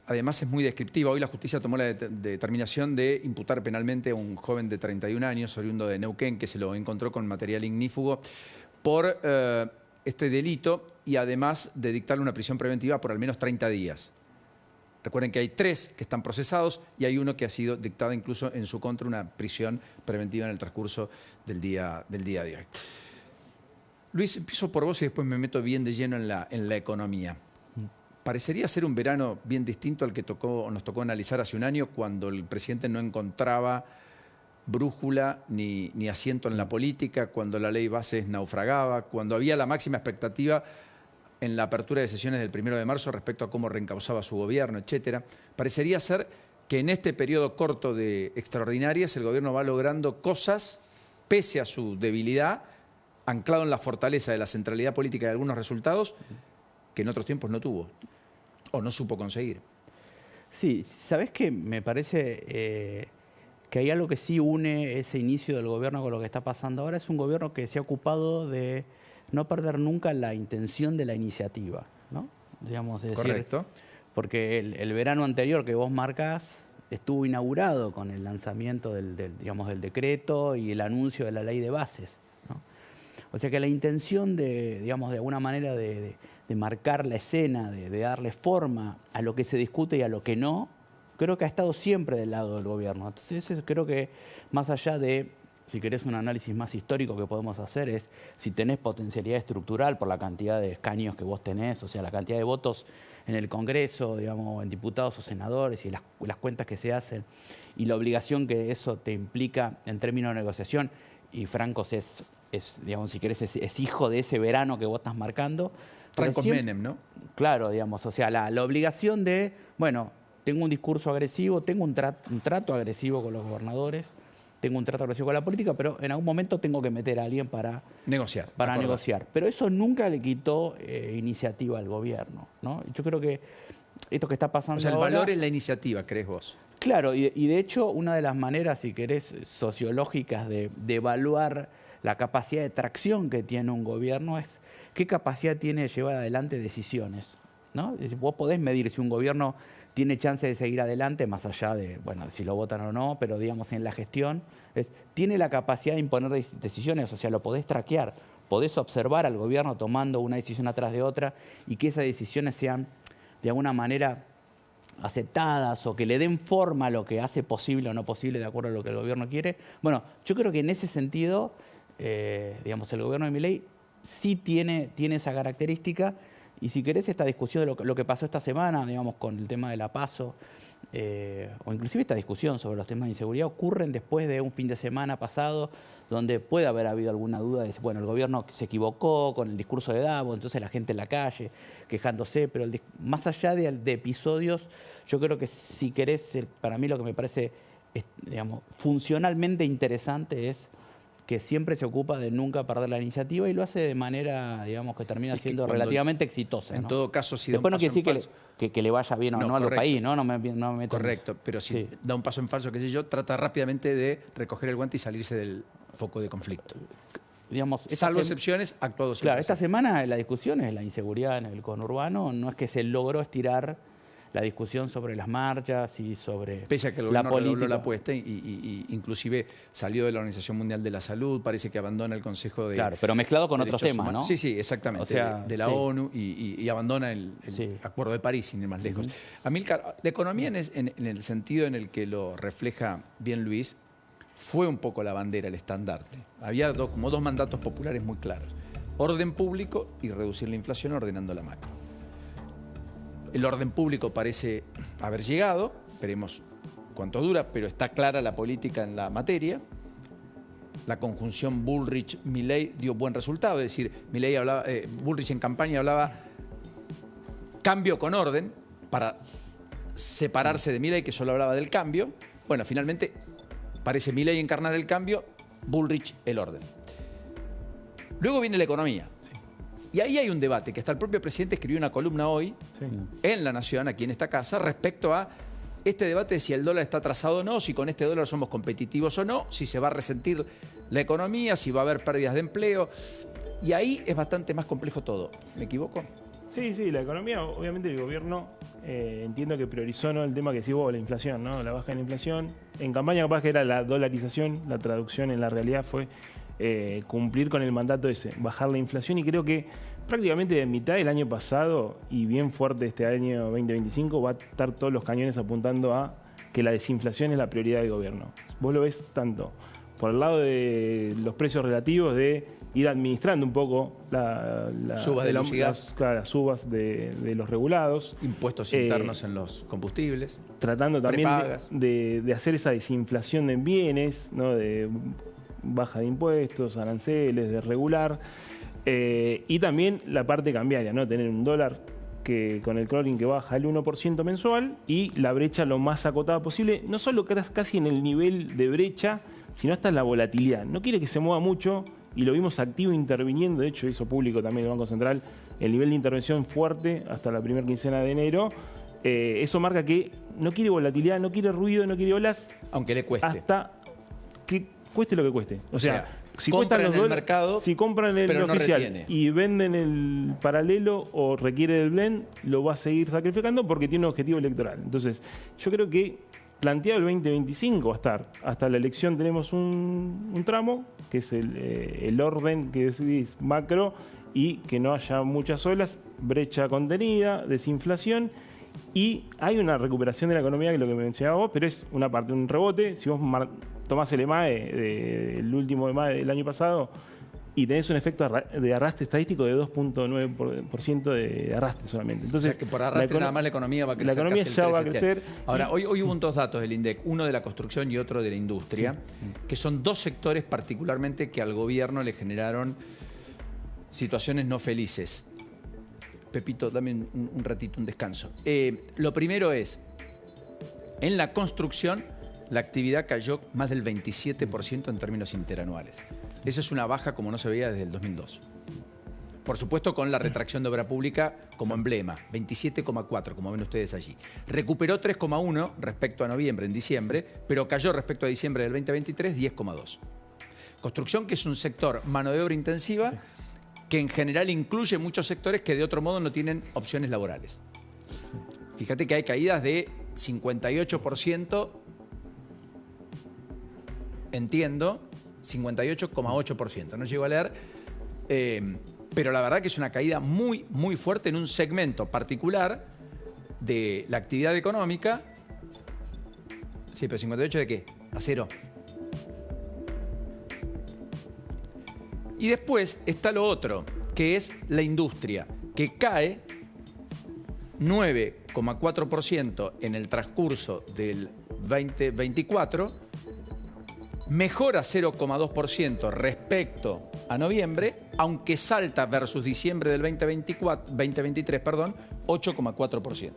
Además es muy descriptiva. Hoy la justicia tomó la determinación de imputar penalmente a un joven de 31 años, oriundo de Neuquén, que se lo encontró con material ignífugo, por este delito y además de dictarle una prisión preventiva por al menos 30 días. Recuerden que hay 3 que están procesados y hay uno que ha sido dictada incluso en su contra una prisión preventiva en el transcurso del día de hoy. Luis, empiezo por vos y después me meto bien de lleno en la economía. Parecería ser un verano bien distinto al que nos tocó analizar hace un año, cuando el presidente no encontraba brújula ni asiento en la política, cuando la ley bases naufragaba, cuando había la máxima expectativa en la apertura de sesiones del 1 de marzo respecto a cómo reencauzaba su gobierno, etc. Parecería ser que en este periodo corto de extraordinarias el gobierno va logrando cosas, pese a su debilidad, anclado en la fortaleza de la centralidad política de algunos resultados que en otros tiempos no tuvo o no supo conseguir. Sí, ¿sabés qué? Me parece que hay algo que sí une ese inicio del gobierno con lo que está pasando ahora. Es un gobierno que se ha ocupado de no perder nunca la intención de la iniciativa, ¿no? Digamos, es correcto. Decir, porque el verano anterior que vos marcás estuvo inaugurado con el lanzamiento del decreto y el anuncio de la ley de bases, ¿no? O sea que la intención de alguna manera de marcar la escena, de darle forma a lo que se discute y a lo que no, creo que ha estado siempre del lado del gobierno. Entonces creo que más allá de, si querés un análisis más histórico que podemos hacer, es si tenés potencialidad estructural por la cantidad de escaños que vos tenés, o sea, la cantidad de votos en el Congreso, digamos, en diputados o senadores y las cuentas que se hacen y la obligación que eso te implica en términos de negociación, y Francos es digamos, si querés, es hijo de ese verano que vos estás marcando. Francos Menem, ¿no? Claro, digamos, o sea, la obligación de, bueno, tengo un discurso agresivo, tengo un trato agresivo con los gobernadores, tengo un trato agresivo con la política, pero en algún momento tengo que meter a alguien para negociar. Pero eso nunca le quitó iniciativa al gobierno, ¿no? Yo creo que esto que está pasando ahora... O sea, el valor es la iniciativa, ¿crees vos? Claro, y de hecho una de las maneras, si querés, sociológicas de evaluar la capacidad de tracción que tiene un gobierno es qué capacidad tiene de llevar adelante decisiones, ¿no? Vos podés medir si un gobierno tiene chance de seguir adelante, más allá de, bueno, si lo votan o no, pero digamos en la gestión, tiene la capacidad de imponer decisiones, o sea, lo podés traquear, podés observar al gobierno tomando una decisión atrás de otra y que esas decisiones sean de alguna manera aceptadas o que le den forma a lo que hace posible o no posible de acuerdo a lo que el gobierno quiere. Bueno, yo creo que en ese sentido, digamos, el gobierno de Milei sí tiene esa característica. Y si querés, esta discusión de lo que pasó esta semana, digamos, con el tema de la PASO, o inclusive esta discusión sobre los temas de inseguridad, ocurren después de un fin de semana pasado donde puede haber habido alguna duda de, bueno, el gobierno se equivocó con el discurso de Davos, entonces la gente en la calle quejándose, pero más allá de episodios, yo creo que si querés, para mí lo que me parece, digamos, funcionalmente interesante es que siempre se ocupa de nunca perder la iniciativa y lo hace de manera, digamos, que termina siendo relativamente exitosa, ¿no? En todo caso, si después da un paso no quiere decir que le vaya bien o no al país, ¿no? No me meto correcto, pero si da un paso en falso, qué sé yo, trata rápidamente de recoger el guante y salirse del foco de conflicto. Digamos, salvo excepciones, ha actuado siempre. Claro, esta semana la discusión es la inseguridad en el conurbano, no es que se logró estirar la discusión sobre las marchas y sobre pese a que el gobierno redobló la apuesta y inclusive salió de la Organización Mundial de la Salud, parece que abandona el Consejo de... Claro, pero mezclado con otros temas, ¿no? Sí, sí, exactamente, o sea, de la ONU y abandona el Acuerdo de París, sin ir más lejos. Amílcar, la economía en el sentido en el que lo refleja bien Luis, fue un poco la bandera, el estandarte. Había como dos mandatos populares muy claros. Orden público y reducir la inflación ordenando la macro. El orden público parece haber llegado, veremos cuánto dura, pero está clara la política en la materia. La conjunción Bullrich-Milei dio buen resultado, es decir, Bullrich en campaña hablaba cambio con orden para separarse de Milei, que solo hablaba del cambio. Bueno, finalmente parece Milei encarnar el cambio, Bullrich el orden. Luego viene la economía. Y ahí hay un debate, que hasta el propio presidente escribió una columna hoy en La Nación, aquí en esta casa, respecto a este debate de si el dólar está atrasado o no, si con este dólar somos competitivos o no, si se va a resentir la economía, si va a haber pérdidas de empleo. Y ahí es bastante más complejo todo. ¿Me equivoco? Sí, sí, la economía, obviamente el gobierno entiendo que priorizó, ¿no?, el tema que decís vos, la inflación, ¿no? La baja de la inflación. En campaña capaz que era la dolarización, la traducción en la realidad fue cumplir con el mandato ese, bajar la inflación, y creo que prácticamente de mitad del año pasado y bien fuerte este año 2025 va a estar todos los cañones apuntando a que la desinflación es la prioridad del gobierno. Vos lo ves tanto por el lado de los precios relativos, de ir administrando un poco subas de luz y gas. las subas de los regulados. Impuestos internos en los combustibles. Tratando también prepagas. de hacer esa desinflación en bienes, ¿no?, de baja de impuestos, aranceles, de regular. Y también la parte cambiaria, ¿no? Tener un dólar que con el crawling que baja el 1% mensual y la brecha lo más acotada posible, no solo casi en el nivel de brecha, sino hasta en la volatilidad. No quiere que se mueva mucho y lo vimos activo interviniendo, de hecho hizo público también el Banco Central el nivel de intervención fuerte hasta la primera quincena de enero. Eso marca que no quiere volatilidad, no quiere ruido, no quiere olas. Aunque le cueste. Hasta que cueste lo que cueste. O sea si compran cuestan los en el mercado, si compran el pero no oficial retiene, y venden el paralelo o requiere del blend, lo va a seguir sacrificando porque tiene un objetivo electoral. Entonces, yo creo que planteado el 2025 va a estar. Hasta la elección tenemos un tramo, que es el orden que decidís macro, y que no haya muchas olas, brecha contenida, desinflación. Y hay una recuperación de la economía, que es lo que me mencionaba vos, pero es una parte, un rebote. Si vos tomás el EMAE, el último EMAE del año pasado, y tenés un efecto de arrastre estadístico de 2.9% de arrastre solamente. Entonces, o sea, que por arrastre nada más la economía va a crecer. La economía casi ya va a este crecer. año. Ahora, hoy hubo dos datos del INDEC, uno de la construcción y otro de la industria, que son dos sectores particularmente que al gobierno le generaron situaciones no felices. Pepito, dame un ratito, un descanso. Lo primero es, en la construcción, la actividad cayó más del 27% en términos interanuales. Esa es una baja como no se veía desde el 2002. Por supuesto, con la retracción de obra pública como emblema, 27,4, como ven ustedes allí. Recuperó 3,1 respecto a noviembre, en diciembre, pero cayó respecto a diciembre del 2023, 10,2. Construcción, que es un sector mano de obra intensiva, que en general incluye muchos sectores que de otro modo no tienen opciones laborales. Fíjate que hay caídas de 58%, entiendo, 58,8%. No llego a leer, pero la verdad que es una caída muy, muy fuerte en un segmento particular de la actividad económica. Sí, pero 58 ¿de qué? A cero. Y después está lo otro, que es la industria, que cae 9,4% en el transcurso del 2024, mejora 0,2% respecto a noviembre, aunque salta versus diciembre del 2023, 8,4%.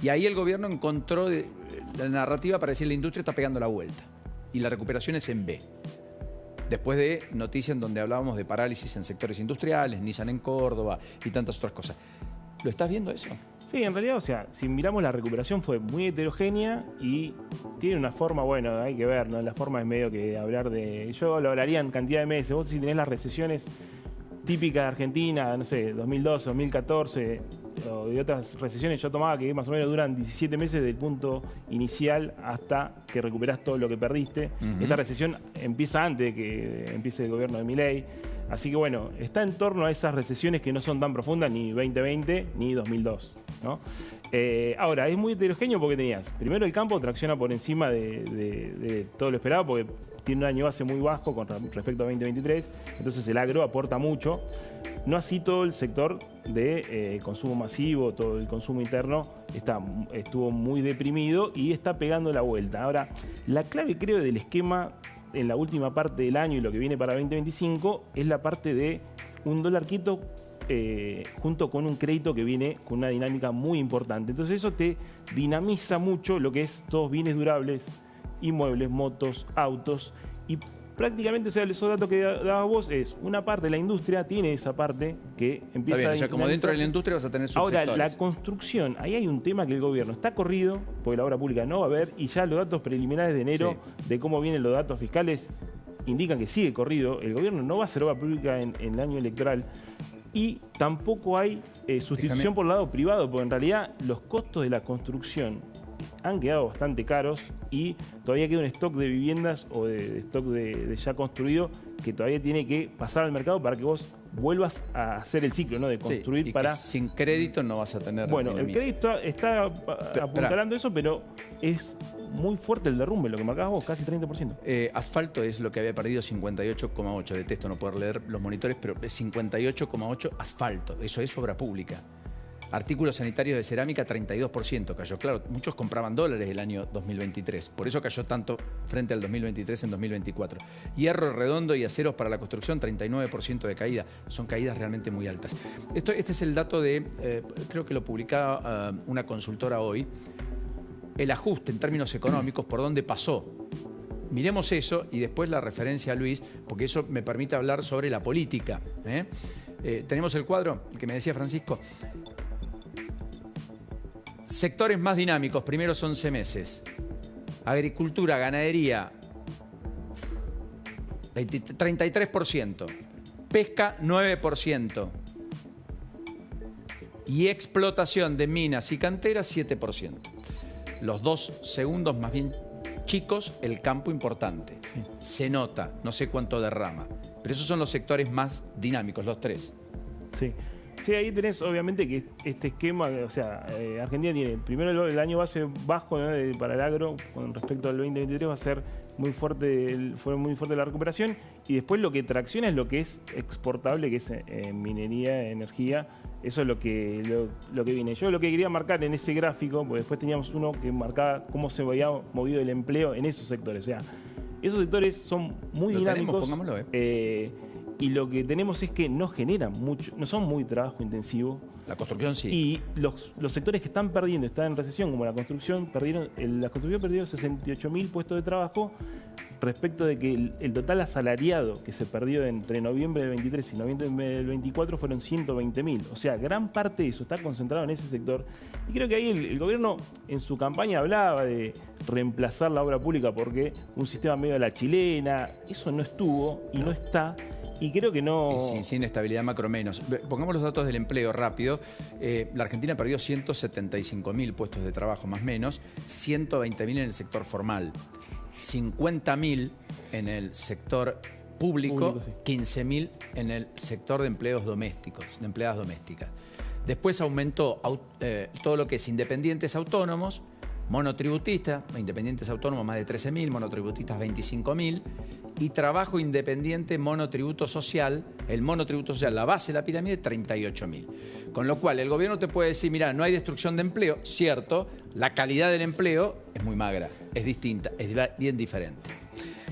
Y ahí el gobierno encontró la narrativa para decir la industria está pegando la vuelta y la recuperación es en B. Después de noticias en donde hablábamos de parálisis en sectores industriales, Nissan en Córdoba y tantas otras cosas. ¿Lo estás viendo eso? Sí, en realidad, o sea, si miramos la recuperación fue muy heterogénea y tiene una forma, bueno, hay que ver, ¿no? La forma es medio que hablar de... Yo lo hablaría en cantidad de meses. Vos si tenés las recesiones típicas de Argentina, no sé, 2012, 2014, o de otras recesiones, yo tomaba que más o menos duran 17 meses del punto inicial hasta que recuperás todo lo que perdiste. Esta recesión empieza antes de que empiece el gobierno de Milei. Así que bueno, está en torno a esas recesiones que no son tan profundas ni 2020 ni 2002, ¿no? Ahora, es muy heterogéneo porque tenías, primero el campo tracciona por encima de todo lo esperado porque tiene un año base muy bajo con respecto a 2023, entonces el agro aporta mucho. No así todo el sector de consumo masivo, todo el consumo interno estuvo muy deprimido y está pegando la vuelta. Ahora, la clave creo del esquema en la última parte del año y lo que viene para 2025 es la parte de un dólar quieto junto con un crédito que viene con una dinámica muy importante. Entonces eso te dinamiza mucho lo que es todos bienes durables, inmuebles, motos, autos, y prácticamente, o sea, esos datos que dabas vos es una parte de la industria, tiene esa parte que empieza bien, o sea, como dentro de la industria vas a tener subsectores. Ahora, la construcción, ahí hay un tema que el gobierno está corrido, porque la obra pública no va a haber, y ya los datos preliminares de enero de cómo vienen los datos fiscales indican que sigue corrido. El gobierno no va a hacer obra pública en el año electoral. Y tampoco hay sustitución por el lado privado, porque en realidad los costos de la construcción han quedado bastante caros y todavía queda un stock de viviendas o de stock de ya construido que todavía tiene que pasar al mercado para que vos vuelvas a hacer el ciclo, ¿no? De construir y para... que sin crédito no vas a tener... Bueno, el crédito está apuntalando eso, pero es muy fuerte el derrumbe, lo que marcabas vos, casi 30%. Asfalto es lo que había perdido 58,8. Detesto no poder leer los monitores, pero 58,8 asfalto. Eso es obra pública. Artículos sanitarios de cerámica, 32% cayó. Claro, muchos compraban dólares el año 2023. Por eso cayó tanto frente al 2023 en 2024. Hierro redondo y aceros para la construcción, 39% de caída. Son caídas realmente muy altas. Este es el dato de, creo que lo publicaba una consultora hoy, el ajuste en términos económicos, por dónde pasó. Miremos eso y después la referencia a Luis, porque eso me permite hablar sobre la política. Tenemos el cuadro, el que me decía Francisco. Sectores más dinámicos, primeros 11 meses. Agricultura, ganadería, 33%. Pesca, 9%. Y explotación de minas y canteras, 7%. Los dos segundos más bien chicos, el campo importante. Sí. Se nota, no sé cuánto derrama. Pero esos son los sectores más dinámicos, los tres. Sí. Sí, ahí tenés obviamente que este esquema, o sea, Argentina tiene primero el año base bajo, ¿no? Para el agro con respecto al 2023 va a ser muy fuerte, fue muy fuerte la recuperación y después lo que tracciona es lo que es exportable, que es minería, energía, eso es lo que viene. Yo lo que quería marcar en ese gráfico, porque después teníamos uno que marcaba cómo se había movido el empleo en esos sectores, o sea, esos sectores son muy dinámicos. Pongámoslo, Y lo que tenemos es que no generan mucho, no son muy trabajo intensivo. La construcción sí. Y los sectores que están perdiendo, están en recesión, como la construcción perdió 68.000 puestos de trabajo respecto de que el total asalariado que se perdió entre noviembre del 23 y noviembre del 24 fueron 120.000. O sea, gran parte de eso está concentrado en ese sector. Y creo que ahí el gobierno en su campaña hablaba de reemplazar la obra pública porque un sistema medio de la chilena, eso no estuvo y no está. Y creo que no... Sin estabilidad macro menos. Pongamos los datos del empleo rápido. La Argentina perdió 175.000 puestos de trabajo más o menos, 120.000 en el sector formal, 50.000 en el sector público, sí. 15.000 en el sector de empleos domésticos, de empleadas domésticas. Después aumentó todo lo que es independientes autónomos, monotributistas, independientes autónomos más de 13.000, monotributistas 25.000 y trabajo independiente monotributo social, el monotributo social, la base de la pirámide, 38.000. Con lo cual el gobierno te puede decir, mira, no hay destrucción de empleo, cierto, la calidad del empleo es muy magra, es distinta, es bien diferente.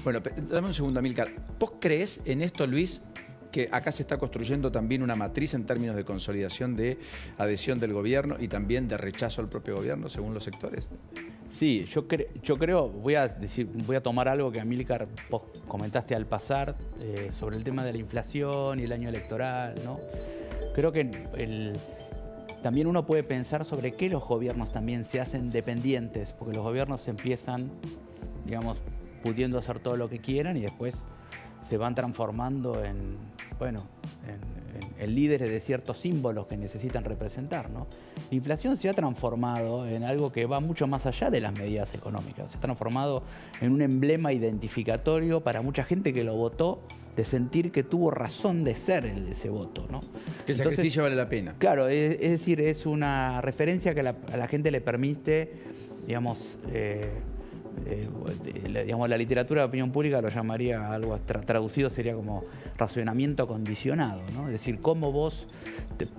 Bueno, dame un segundo, Amílcar. ¿Vos crees en esto, Luis, que acá se está construyendo también una matriz en términos de consolidación de adhesión del gobierno y también de rechazo al propio gobierno, según los sectores? Sí, yo creo, voy a tomar algo que Amílcar vos comentaste al pasar sobre el tema de la inflación y el año electoral, ¿no? Creo que también uno puede pensar sobre qué los gobiernos también se hacen dependientes, porque los gobiernos empiezan, digamos, pudiendo hacer todo lo que quieran y después se van transformando en líderes de ciertos símbolos que necesitan representar, ¿no? La inflación se ha transformado en algo que va mucho más allá de las medidas económicas. Se ha transformado en un emblema identificatorio para mucha gente que lo votó, de sentir que tuvo razón de ser ese voto, ¿no? Que el sacrificio vale la pena. Claro, es decir, es una referencia que a la gente le permite, digamos, la literatura de opinión pública lo llamaría algo traducido, sería como razonamiento condicionado, ¿no? Es decir, cómo vos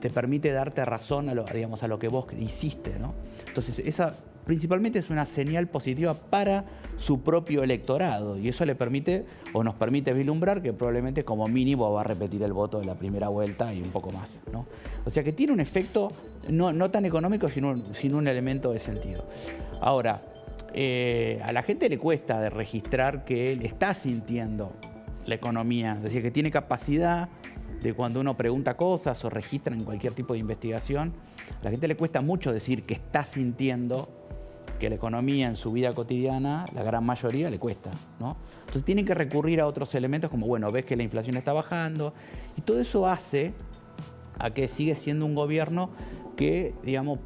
te permite darte razón a lo que vos hiciste, ¿no? Entonces, esa principalmente es una señal positiva para su propio electorado y eso le permite o nos permite vislumbrar que probablemente como mínimo va a repetir el voto de la primera vuelta y un poco más, ¿no? O sea que tiene un efecto no tan económico, sino un elemento de sentido. Ahora, a la gente le cuesta de registrar que él está sintiendo la economía, es decir, que tiene capacidad de cuando uno pregunta cosas o registra en cualquier tipo de investigación, a la gente le cuesta mucho decir que está sintiendo que la economía en su vida cotidiana, la gran mayoría le cuesta, ¿no? Entonces tienen que recurrir a otros elementos como, bueno, ves que la inflación está bajando y todo eso hace a que sigue siendo un gobierno que, digamos,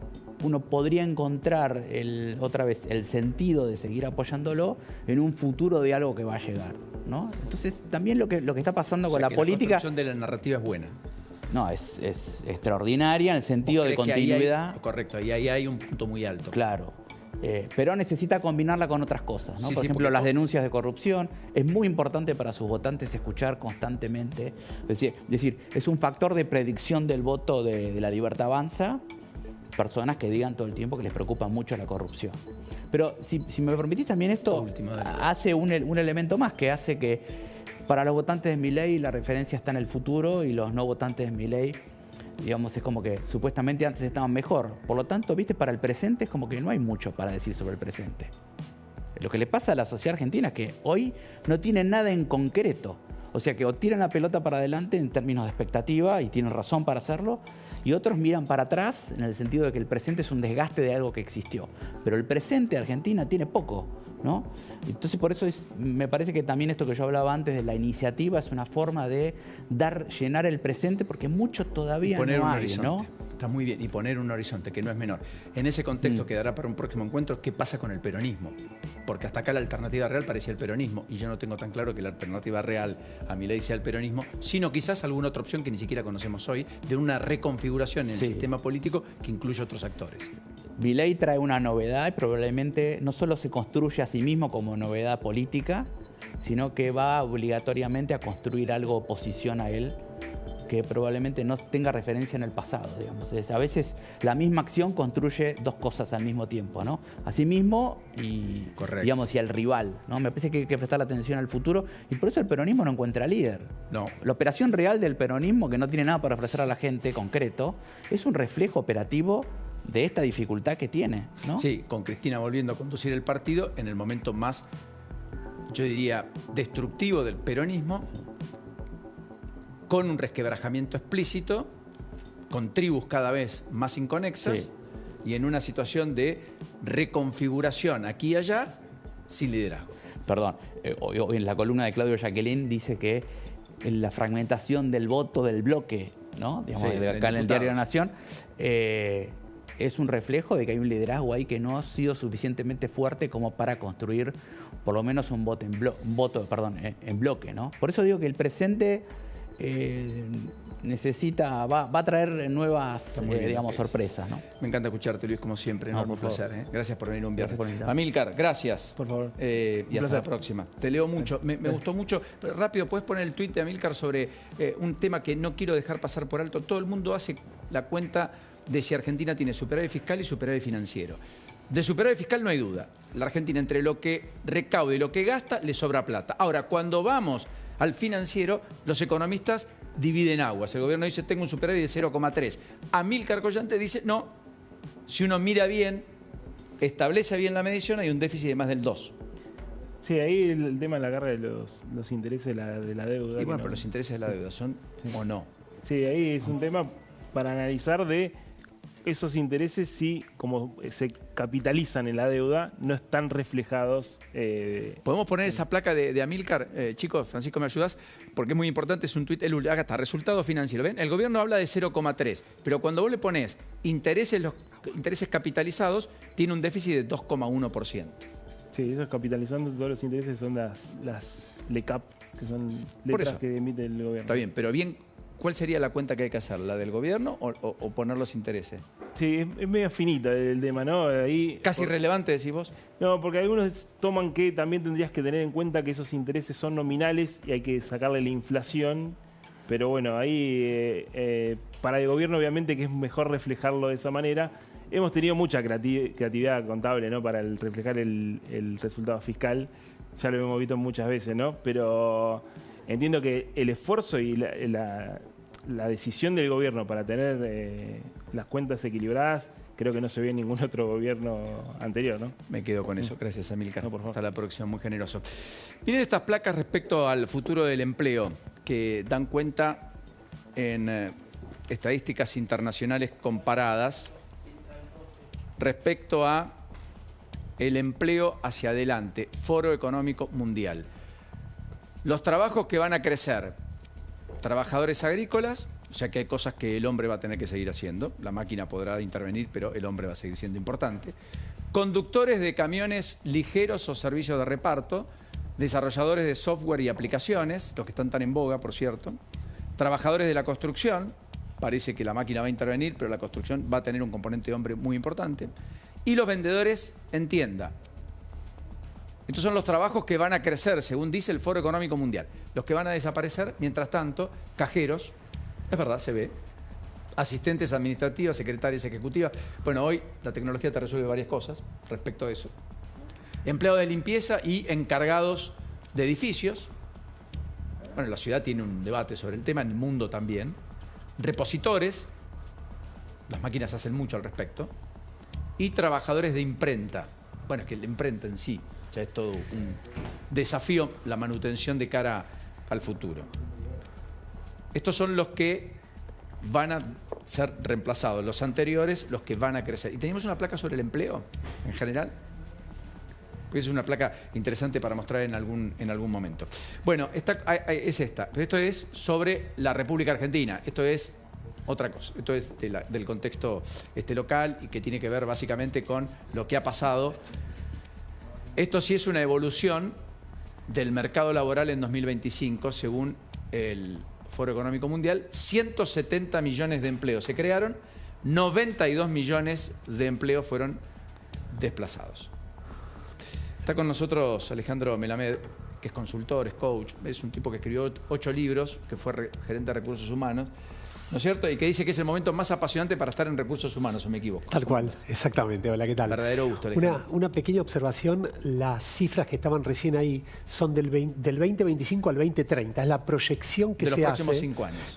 uno podría encontrar otra vez el sentido de seguir apoyándolo en un futuro de algo que va a llegar, ¿no? Entonces, también lo que está pasando con la política... La construcción de la narrativa es buena. No, es extraordinaria en el sentido de continuidad. Correcto, ahí hay un punto muy alto. Claro. Pero necesita combinarla con otras cosas, ¿no? Sí, Por sí, ejemplo, las denuncias de corrupción. Es muy importante para sus votantes escuchar constantemente. Es decir, es un factor de predicción del voto de La Libertad Avanza, personas que digan todo el tiempo que les preocupa mucho la corrupción. Pero si me permitís también esto, hace un elemento más que hace que para los votantes de Milei la referencia está en el futuro y los no votantes de Milei, digamos, es como que supuestamente antes estaban mejor. Por lo tanto, viste, para el presente es como que no hay mucho para decir sobre el presente. Lo que le pasa a la sociedad argentina es que hoy no tiene nada en concreto. O sea que o tiran la pelota para adelante en términos de expectativa y tienen razón para hacerlo, y otros miran para atrás en el sentido de que el presente es un desgaste de algo que existió. Pero el presente de Argentina tiene poco, ¿no? Entonces por eso me parece que también esto que yo hablaba antes de la iniciativa es una forma de llenar el presente, porque mucho todavía no hay, ¿no? Está muy bien, y poner un horizonte que no es menor. En ese contexto quedará para un próximo encuentro qué pasa con el peronismo, porque hasta acá la alternativa real parecía el peronismo, y yo no tengo tan claro que la alternativa real a Milei sea el peronismo, sino quizás alguna otra opción que ni siquiera conocemos hoy, de una reconfiguración en el sistema político que incluye otros actores. Milei trae una novedad y probablemente no solo se construye a sí mismo como novedad política, sino que va obligatoriamente a construir algo oposición a él, que probablemente no tenga referencia en el pasado, digamos. A veces la misma acción construye dos cosas al mismo tiempo, ¿no? A sí mismo y, digamos, y al rival, ¿no? Me parece que hay que prestar atención al futuro, y por eso el peronismo no encuentra líder. No. La operación real del peronismo, que no tiene nada para ofrecer a la gente concreto, es un reflejo operativo de esta dificultad que tiene, ¿no? Sí, con Cristina volviendo a conducir el partido en el momento más, yo diría, destructivo del peronismo, con un resquebrajamiento explícito, con tribus cada vez más inconexas y en una situación de reconfiguración aquí y allá sin liderazgo. Perdón, hoy en la columna de Claudio Jacqueline dice que en la fragmentación del voto del bloque, ¿no? Digamos, de acá en el Diario de la Nación, es un reflejo de que hay un liderazgo ahí que no ha sido suficientemente fuerte como para construir por lo menos un voto en bloque, ¿no? Por eso digo que el presente va a traer nuevas, digamos, sorpresas, ¿no? Me encanta escucharte, Luis, como siempre. Enorme placer. Gracias por venir un viernes. Amílcar, gracias. Por favor. Y hasta la próxima. Te leo mucho. Me gustó mucho. Pero rápido, ¿puedes poner el tuit de Amílcar sobre un tema que no quiero dejar pasar por alto? Todo el mundo hace la cuenta de si Argentina tiene superávit fiscal y superávit financiero. De superávit fiscal no hay duda. La Argentina, entre lo que recauda y lo que gasta, le sobra plata. Ahora, cuando vamos al financiero, los economistas dividen aguas. El gobierno dice, tengo un superávit de 0,3. Amílcar Collante dice, no, si uno mira bien, establece bien la medición, hay un déficit de más del 2. Sí, ahí el tema de la carga de los intereses de la deuda. Y bueno, pero los intereses de la deuda son o no. Sí, ahí es un tema para analizar de esos intereses, si como se capitalizan en la deuda, no están reflejados. ¿Podemos poner esa placa de Amílcar? Chicos, Francisco, ¿me ayudas? Porque es muy importante, es un tuit. Acá está, resultado financiero. ¿Ven? El gobierno habla de 0,3, pero cuando vos le pones intereses, los intereses capitalizados, tiene un déficit de 2,1%. Sí, eso es capitalizando todos los intereses, son las LECAP, que son letras que emite el gobierno. Está bien, pero bien, ¿cuál sería la cuenta que hay que hacer? ¿La del gobierno o poner los intereses? Sí, es medio finita el tema, ¿no? Ahí, ¿Casi irrelevante, decís vos? No, porque algunos toman que también tendrías que tener en cuenta que esos intereses son nominales y hay que sacarle la inflación. Pero bueno, ahí para el gobierno obviamente que es mejor reflejarlo de esa manera. Hemos tenido mucha creatividad contable, ¿no? Para reflejar el resultado fiscal. Ya lo hemos visto muchas veces, ¿no? Pero entiendo que el esfuerzo y la decisión del gobierno para tener las cuentas equilibradas, creo que no se ve en ningún otro gobierno anterior, ¿no? Me quedo con eso. Gracias, Amílcar. No, por favor. Hasta la próxima, muy generoso. Miren estas placas respecto al futuro del empleo, que dan cuenta en estadísticas internacionales comparadas respecto a el empleo hacia adelante, Foro Económico Mundial. Los trabajos que van a crecer, trabajadores agrícolas, O sea que hay cosas que el hombre va a tener que seguir haciendo. La máquina podrá intervenir, pero el hombre va a seguir siendo importante. Conductores de camiones ligeros o servicios de reparto, desarrolladores de software y aplicaciones, los que están tan en boga, por cierto, trabajadores de la construcción, parece que la máquina va a intervenir, pero la construcción va a tener un componente de hombre muy importante, y los vendedores en tienda. Estos son los trabajos que van a crecer, según dice el Foro Económico Mundial. Los que van a desaparecer, mientras tanto, cajeros, es verdad, se ve, asistentes administrativas, secretarias ejecutivas. Bueno, hoy la tecnología te resuelve varias cosas respecto a eso. Empleados de limpieza y encargados de edificios. Bueno, la ciudad tiene un debate sobre el tema, en el mundo también. Repositores, las máquinas hacen mucho al respecto. Y trabajadores de imprenta. Bueno, es que la imprenta en sí ya es todo un desafío, la manutención de cara al futuro. Estos son los que van a ser reemplazados, los anteriores, los que van a crecer. Y teníamos una placa sobre el empleo, en general. Es una placa interesante para mostrar en algún momento. Bueno, es esta. Esto es sobre la República Argentina. Esto es otra cosa. Esto es del contexto local y que tiene que ver básicamente con lo que ha pasado. Esto sí es una evolución del mercado laboral en 2025, según el Foro Económico Mundial. 170 millones de empleos se crearon, 92 millones de empleos fueron desplazados. Está con nosotros Alejandro Melamed, que es consultor, es coach, es un tipo que escribió 8 libros, que fue gerente de recursos humanos, ¿no es cierto? Y que dice que es el momento más apasionante para estar en recursos humanos, ¿o me equivoco? Tal cual, exactamente. Hola, ¿qué tal? Verdadero gusto, Alejandro. Una pequeña observación, las cifras que estaban recién ahí son del 2025 al 2030, es la proyección que se hace. De los próximos 5 años.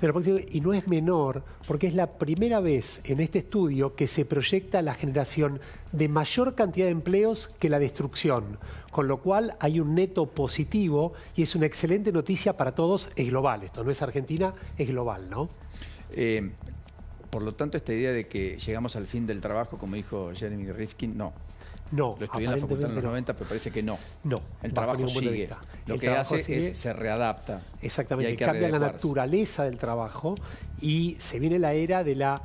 Y no es menor, porque es la primera vez en este estudio que se proyecta la generación de mayor cantidad de empleos que la destrucción, con lo cual hay un neto positivo y es una excelente noticia para todos, es global. Esto no es Argentina, es global, ¿no? Por lo tanto, esta idea de que llegamos al fin del trabajo, como dijo Jeremy Rifkin, no. No, lo estudié en la facultad en los 90, pero parece que no. No. El trabajo sigue. Lo que hace es se readapta. Exactamente, y hay que cambia la naturaleza del trabajo y se viene la era de la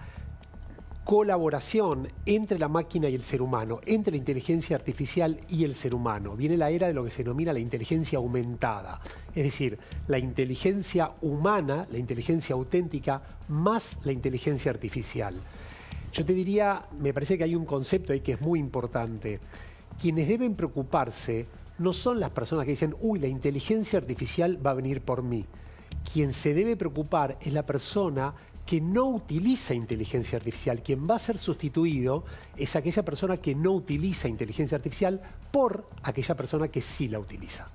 colaboración entre la máquina y el ser humano, entre la inteligencia artificial y el ser humano. Viene la era de lo que se denomina la inteligencia aumentada. Es decir, la inteligencia humana, la inteligencia auténtica, más la inteligencia artificial. Yo te diría, me parece que hay un concepto ahí que es muy importante. Quienes deben preocuparse no son las personas que dicen, uy, la inteligencia artificial va a venir por mí. Quien se debe preocupar es la persona que no utiliza inteligencia artificial. Quien va a ser sustituido es aquella persona que no utiliza inteligencia artificial por aquella persona que sí la utiliza.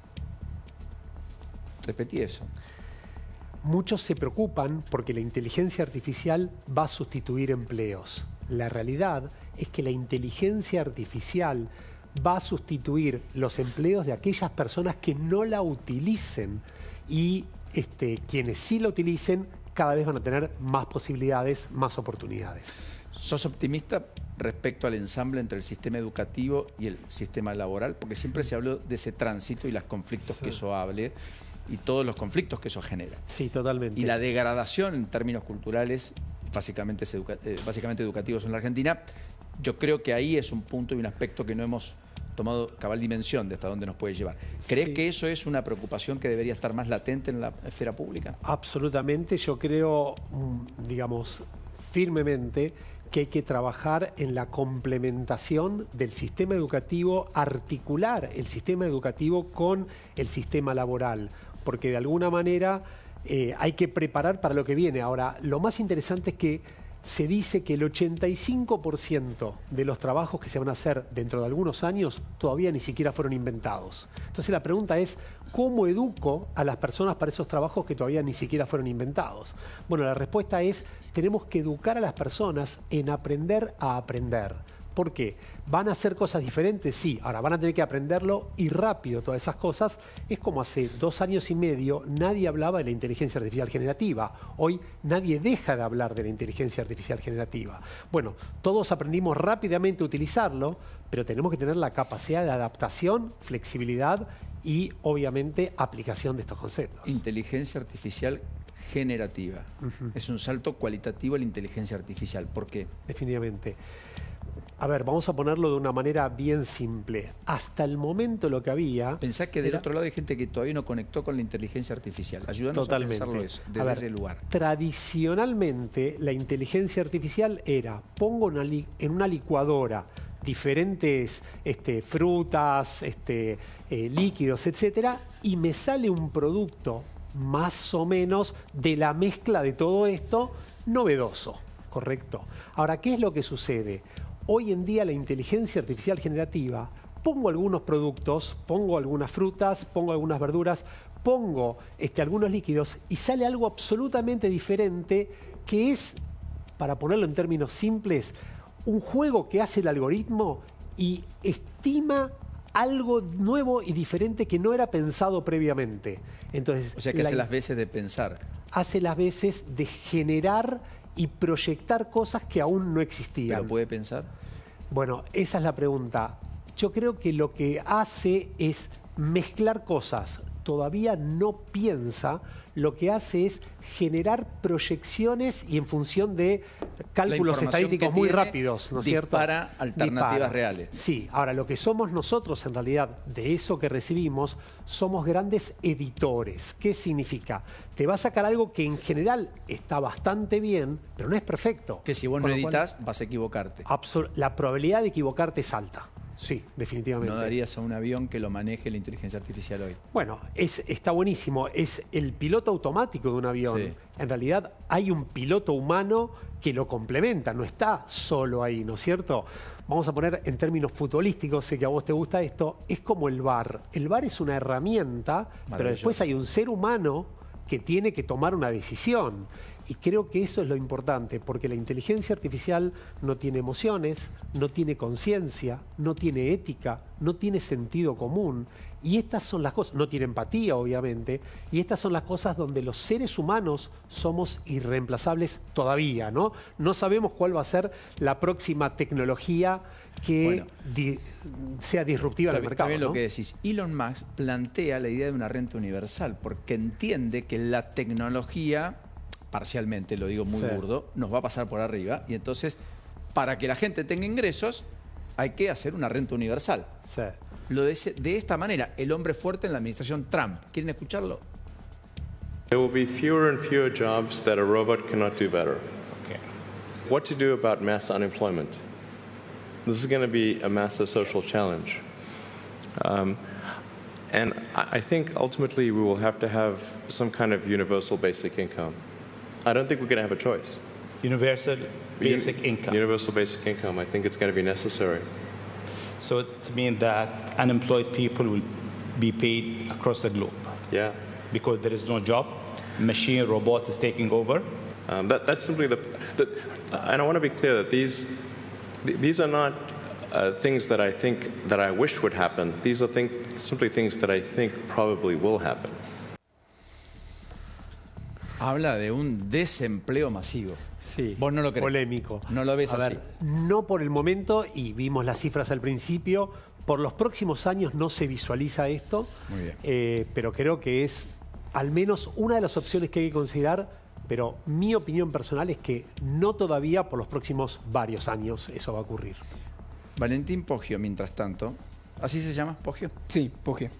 Repetí eso. Muchos se preocupan porque la inteligencia artificial va a sustituir empleos. La realidad es que la inteligencia artificial va a sustituir los empleos de aquellas personas que no la utilicen y quienes sí la utilicen cada vez van a tener más posibilidades, más oportunidades. ¿Sos optimista respecto al ensamble entre el sistema educativo y el sistema laboral? Porque siempre se habló de ese tránsito y los conflictos que eso hable y todos los conflictos que eso genera. Sí, totalmente. Y la degradación en términos culturales, básicamente educativos en la Argentina, yo creo que ahí es un punto y un aspecto que no hemos tomado cabal dimensión de hasta dónde nos puede llevar. ¿Crees que eso es una preocupación que debería estar más latente en la esfera pública? Absolutamente. Yo creo, digamos, firmemente que hay que trabajar en la complementación del sistema educativo, articular el sistema educativo con el sistema laboral, porque de alguna manera hay que preparar para lo que viene. Ahora, lo más interesante es que se dice que el 85% de los trabajos que se van a hacer dentro de algunos años todavía ni siquiera fueron inventados. Entonces la pregunta es, ¿cómo educo a las personas para esos trabajos que todavía ni siquiera fueron inventados? Bueno, la respuesta es, tenemos que educar a las personas en aprender a aprender. ¿Por qué? ¿Van a hacer cosas diferentes? Sí. Ahora, van a tener que aprenderlo y rápido todas esas cosas. Es como hace 2 años y medio nadie hablaba de la inteligencia artificial generativa. Hoy nadie deja de hablar de la inteligencia artificial generativa. Bueno, todos aprendimos rápidamente a utilizarlo, pero tenemos que tener la capacidad de adaptación, flexibilidad y, obviamente, aplicación de estos conceptos. Inteligencia artificial generativa. Es un salto cualitativo a la inteligencia artificial. ¿Por qué? Definitivamente. A ver, vamos a ponerlo de una manera bien simple. Hasta el momento lo que había... Pensá que del otro lado hay gente que todavía no conectó con la inteligencia artificial. Ayúdanos a pensarlo eso, desde ese lugar. Tradicionalmente, la inteligencia artificial era, pongo en una licuadora diferentes frutas, líquidos, etcétera, y me sale un producto más o menos de la mezcla de todo esto novedoso, ¿correcto? Ahora, ¿qué es lo que sucede? Hoy en día la inteligencia artificial generativa, pongo algunos productos, pongo algunas frutas, pongo algunas verduras, pongo algunos líquidos y sale algo absolutamente diferente que es, para ponerlo en términos simples, un juego que hace el algoritmo y estima algo nuevo y diferente que no era pensado previamente. Entonces, o sea que hace las veces de pensar. Hace las veces de generar y proyectar cosas que aún no existían. ¿Pero puede pensar? Bueno, esa es la pregunta. Yo creo que lo que hace es mezclar cosas. Todavía no piensa, lo que hace es generar proyecciones y en función de cálculos estadísticos muy rápidos, ¿no es cierto? Dispara alternativas reales. Sí, ahora lo que somos nosotros en realidad de eso que recibimos, somos grandes editores. ¿Qué significa? Te va a sacar algo que en general está bastante bien, pero no es perfecto. Que si vos no editas, vas a equivocarte. La probabilidad de equivocarte es alta. Sí, definitivamente. ¿No darías a un avión que lo maneje la inteligencia artificial hoy? Bueno, está buenísimo. Es el piloto automático de un avión. Sí. En realidad hay un piloto humano que lo complementa, no está solo ahí, ¿no es cierto? Vamos a poner en términos futbolísticos, sé que a vos te gusta esto, es como el VAR. El VAR es una herramienta, pero después hay un ser humano que tiene que tomar una decisión. Y creo que eso es lo importante, porque la inteligencia artificial no tiene emociones, no tiene conciencia, no tiene ética, no tiene sentido común. Y estas son las cosas, no tiene empatía obviamente, y estas son las cosas donde los seres humanos somos irreemplazables todavía, ¿no? No sabemos cuál va a ser la próxima tecnología que sea disruptiva en el mercado. Está bien ¿no? lo que decís. Elon Musk plantea la idea de una renta universal, porque entiende que la tecnología, parcialmente, lo digo muy burdo, nos va a pasar por arriba, y entonces, para que la gente tenga ingresos, hay que hacer una renta universal. Sí. De esta manera, el hombre fuerte en la administración Trump. ¿Quieren escucharlo? There will be fewer and fewer jobs that a robot cannot do better. Okay. What to do about mass unemployment? This is going to be a massive social challenge. And I think ultimately we will have to have some kind of universal basic income. I don't think we're going to have a choice. Universal basic income. Universal basic income. I think it's going to be necessary. So it means that unemployed people will be paid across the globe. Yeah. Because there is no job, machine, robot is taking over. That's simply and I want to be clear that these are not things that I wish would happen. These are simply things that I think probably will happen. Habla de un desempleo masivo. Sí, vos no lo crees. Polémico. No lo ves a así. Ver, no por el momento, y vimos las cifras al principio, por los próximos años no se visualiza esto. Muy bien. Pero creo que es al menos una de las opciones que hay que considerar, pero mi opinión personal es que no todavía por los próximos varios años eso va a ocurrir. Valentín Poggio, mientras tanto, ¿así se llama, Poggio? Sí, Poggio.